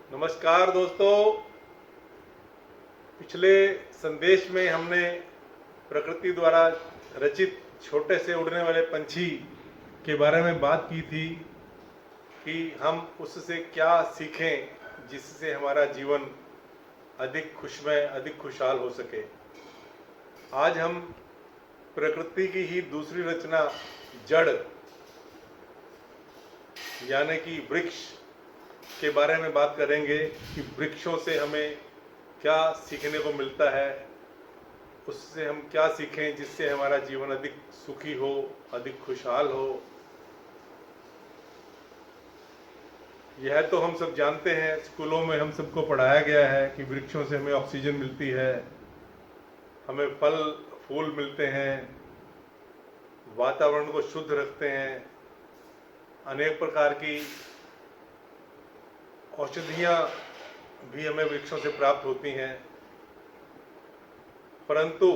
नमस्कार दोस्तों। पिछले संदेश में हमने प्रकृति द्वारा रचित छोटे से उड़ने वाले पंछी के बारे में बात की थी कि हम उससे क्या सीखें जिससे हमारा जीवन अधिक खुशमय, अधिक खुशहाल हो सके। आज हम प्रकृति की ही दूसरी रचना जड़ यानी कि वृक्ष के बारे में बात करेंगे कि वृक्षों से हमें क्या सीखने को मिलता है, उससे हम क्या सीखें जिससे हमारा जीवन अधिक सुखी हो, अधिक खुशहाल हो। यह तो हम सब जानते हैं, स्कूलों में हम सबको पढ़ाया गया है कि वृक्षों से हमें ऑक्सीजन मिलती है, हमें फल फूल मिलते हैं, वातावरण को शुद्ध रखते हैं, अनेक प्रकार की औषधियाँ भी हमें वृक्षों से प्राप्त होती हैं। परंतु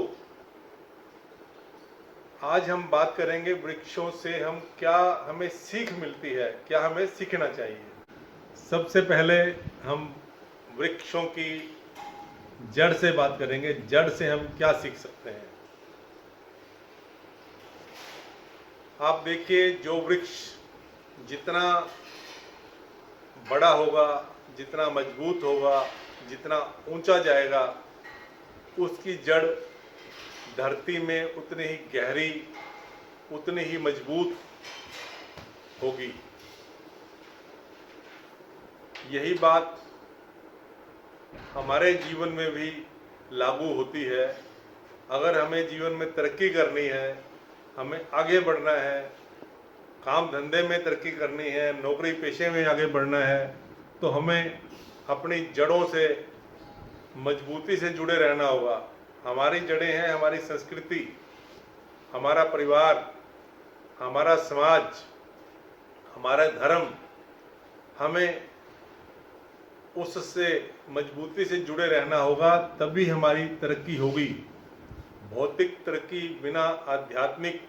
आज हम बात करेंगे वृक्षों से हम क्या हमें सीख मिलती है, क्या हमें सीखना चाहिए। सबसे पहले हम वृक्षों की जड़ से बात करेंगे। जड़ से हम क्या सीख सकते हैं। आप देखिए, जो वृक्ष जितना बड़ा होगा, जितना मजबूत होगा, जितना ऊंचा जाएगा, उसकी जड़ धरती में उतनी ही गहरी, उतनी ही मजबूत होगी। यही बात हमारे जीवन में भी लागू होती है। अगर हमें जीवन में तरक्की करनी है, हमें आगे बढ़ना है, काम धंधे में तरक्की करनी है, नौकरी पेशे में आगे बढ़ना है, तो हमें अपनी जड़ों से मजबूती से जुड़े रहना होगा। हमारी जड़ें हैं हमारी संस्कृति, हमारा परिवार, हमारा समाज, हमारा धर्म। हमें उससे मजबूती से जुड़े रहना होगा, तभी हमारी तरक्की होगी। भौतिक तरक्की बिना आध्यात्मिक,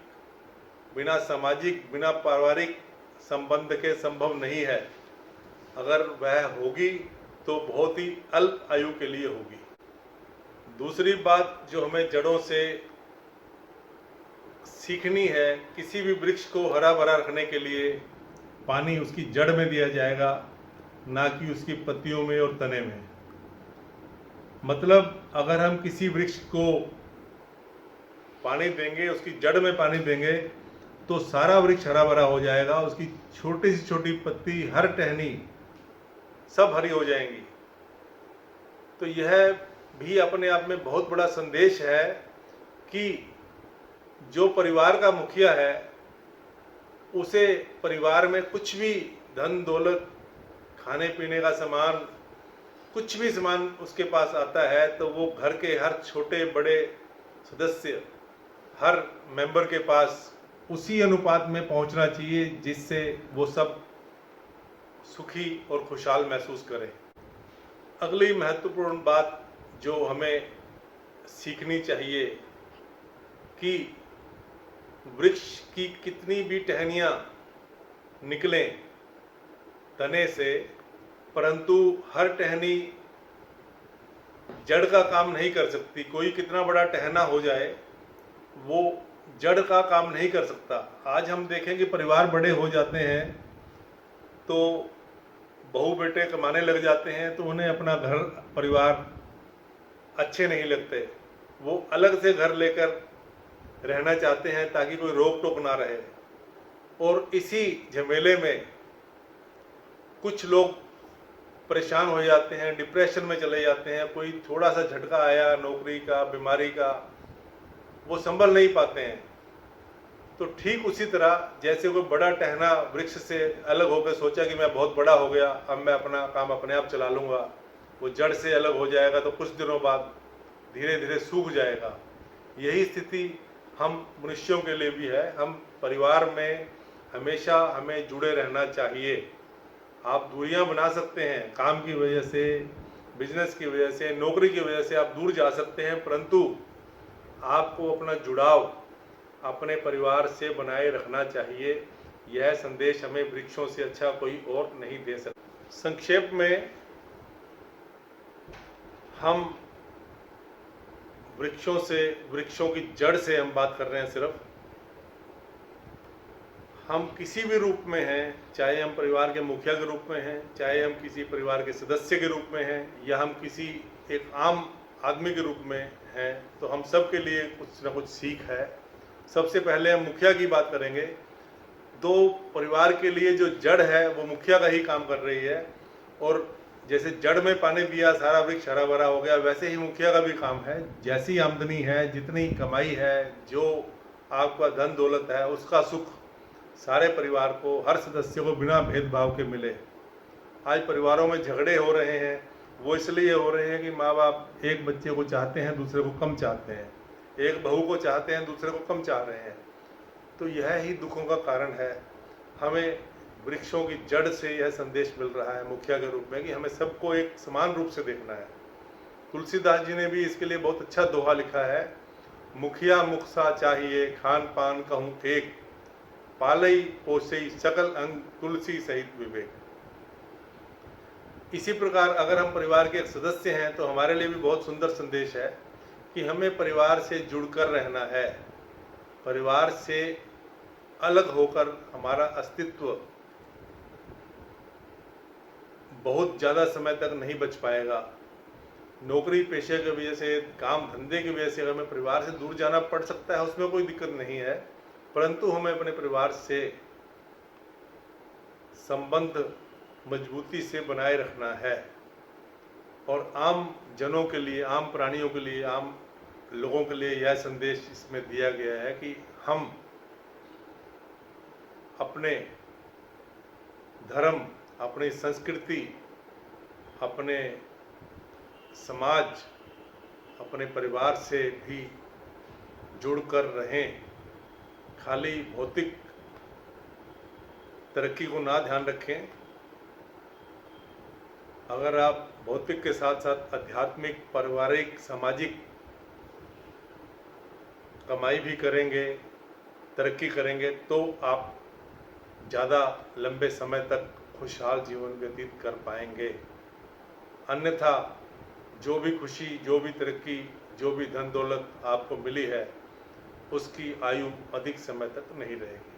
बिना सामाजिक, बिना पारिवारिक संबंध के संभव नहीं है। अगर वह होगी तो बहुत ही अल्प आयु के लिए होगी। दूसरी बात जो हमें जड़ों से सीखनी है, किसी भी वृक्ष को हरा भरा रखने के लिए पानी उसकी जड़ में दिया जाएगा, ना कि उसकी पत्तियों में और तने में। मतलब अगर हम किसी वृक्ष को पानी देंगे, उसकी जड़ में पानी देंगे, तो सारा वृक्ष हरा भरा हो जाएगा। उसकी छोटी से छोटी पत्ती, हर टहनी सब हरी हो जाएंगी। तो यह भी अपने आप में बहुत बड़ा संदेश है कि जो परिवार का मुखिया है, उसे परिवार में कुछ भी धन दौलत, खाने पीने का सामान, कुछ भी सामान उसके पास आता है, तो वो घर के हर छोटे बड़े सदस्य, हर मेंबर के पास उसी अनुपात में पहुंचना चाहिए जिससे वो सब सुखी और खुशहाल महसूस करें। अगली महत्वपूर्ण बात जो हमें सीखनी चाहिए कि वृक्ष की कितनी भी टहनियाँ निकलें तने से, परंतु हर टहनी जड़ का काम नहीं कर सकती। कोई कितना बड़ा टहना हो जाए, वो जड़ का काम नहीं कर सकता। आज हम देखें कि परिवार बड़े हो जाते हैं तो बहू बेटे कमाने लग जाते हैं, तो उन्हें अपना घर परिवार अच्छे नहीं लगते। वो अलग से घर लेकर रहना चाहते हैं ताकि कोई रोक टोक ना रहे। और इसी झमेले में कुछ लोग परेशान हो जाते हैं, डिप्रेशन में चले जाते हैं। कोई थोड़ा सा झटका आया नौकरी का, बीमारी का, वो संभल नहीं पाते हैं। तो ठीक उसी तरह जैसे कोई बड़ा टहना वृक्ष से अलग होकर सोचा कि मैं बहुत बड़ा हो गया, अब मैं अपना काम अपने आप चला लूँगा, वो जड़ से अलग हो जाएगा तो कुछ दिनों बाद धीरे धीरे सूख जाएगा। यही स्थिति हम मनुष्यों के लिए भी है। हम परिवार में हमेशा हमें जुड़े रहना चाहिए। आप दूरियां बना सकते हैं, काम की वजह से, बिजनेस की वजह से, नौकरी की वजह से आप दूर जा सकते हैं, परंतु आपको अपना जुड़ाव अपने परिवार से बनाए रखना चाहिए। यह संदेश हमें वृक्षों से अच्छा कोई और नहीं दे सकता। संक्षेप में हम वृक्षों की जड़ से हम बात कर रहे हैं। सिर्फ हम किसी भी रूप में हैं, चाहे हम परिवार के मुखिया के रूप में हैं, चाहे हम किसी परिवार के सदस्य के रूप में हैं, या हम किसी एक आम आदमी के रूप में हैं, तो हम सब के लिए कुछ ना कुछ सीख है। सबसे पहले हम मुखिया की बात करेंगे। तो परिवार के लिए जो जड़ है वो मुखिया का ही काम कर रही है, और जैसे जड़ में पानी दिया सारा वृक्ष हरा भरा हो गया, वैसे ही मुखिया का भी काम है। जैसी आमदनी है, जितनी कमाई है, जो आपका धन दौलत है, उसका सुख सारे परिवार को, हर सदस्य को बिना भेदभाव के मिले। आज परिवारों में झगड़े हो रहे हैं, वो इसलिए हो रहे हैं कि माँ बाप एक बच्चे को चाहते हैं, दूसरे को कम चाहते हैं, एक बहू को चाहते हैं, दूसरे को कम चाह रहे हैं। तो यह ही दुखों का कारण है। हमें वृक्षों की जड़ से यह संदेश मिल रहा है मुखिया के रूप में कि हमें सबको एक समान रूप से देखना है। तुलसीदास जी ने भी इसके लिए बहुत अच्छा दोहा लिखा है। मुखिया मुख सा चाहिए, खान पान कहूँ एक, पालई पोसई सकल अंग, तुलसी सहित विवेक। इसी प्रकार अगर हम परिवार के एक सदस्य हैं तो हमारे लिए भी बहुत सुंदर संदेश है कि हमें परिवार से जुड़कर रहना है। परिवार से अलग होकर हमारा अस्तित्व बहुत ज़्यादा समय तक नहीं बच पाएगा। नौकरी पेशे की वजह से, काम धंधे की वजह से अगर हमें परिवार से दूर जाना पड़ सकता है, उसमें कोई दिक्कत नहीं है, परंतु हमें अपने परिवार से संबंध मजबूती से बनाए रखना है। और आम जनों के लिए, आम प्राणियों के लिए, आम लोगों के लिए यह संदेश इसमें दिया गया है कि हम अपने धर्म, अपनी संस्कृति, अपने समाज, अपने परिवार से भी जुड़कर रहें। खाली भौतिक तरक्की को ना ध्यान रखें। अगर आप भौतिक के साथ साथ आध्यात्मिक, पारिवारिक, सामाजिक कमाई भी करेंगे, तरक्की करेंगे, तो आप ज़्यादा लंबे समय तक खुशहाल जीवन व्यतीत कर पाएंगे। अन्यथा जो भी खुशी, जो भी तरक्की, जो भी धन दौलत आपको मिली है, उसकी आयु अधिक समय तक नहीं रहेगी।